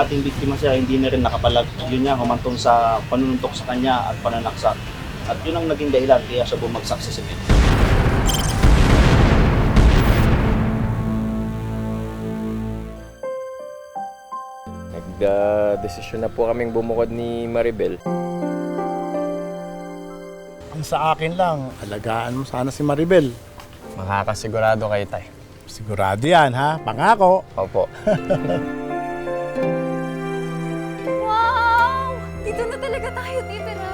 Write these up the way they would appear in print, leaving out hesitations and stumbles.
ating biktima siya, hindi na rin nakapalag. Yun niya, humantong sa panununtok sa kanya at pananaksak. At yun ang naging dahilan kaya siya bumagsak sa simento. Desisyon na po kaming bumukod ni Maribel. Ang sa akin lang, alagaan mo sana si Maribel. Makakasigurado kay Tay. Sigurado yan, ha? Pangako. Opo. Wow! Dito na talaga tayo titira.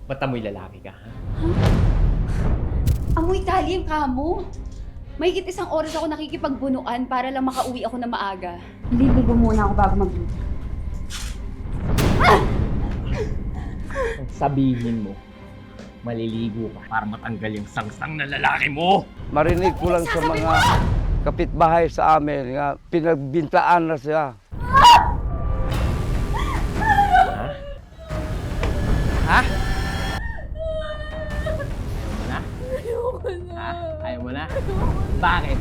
Ba't amoy lalaki ka, ha? Amoy talim ka mo. Mahigit isang oras ako nakikipagbunuan para lang makauwi ako na maaga. Liligo muna ako bago magluto. Sabihin mo, maliligo ka para matanggal yung sangsang na lalaki mo! Marinig ko lang sa mga kapitbahay sa amin nga pinagbintaan na siya. Ha? Ayaw mo na? Ha? Ayaw mo na? Bakit?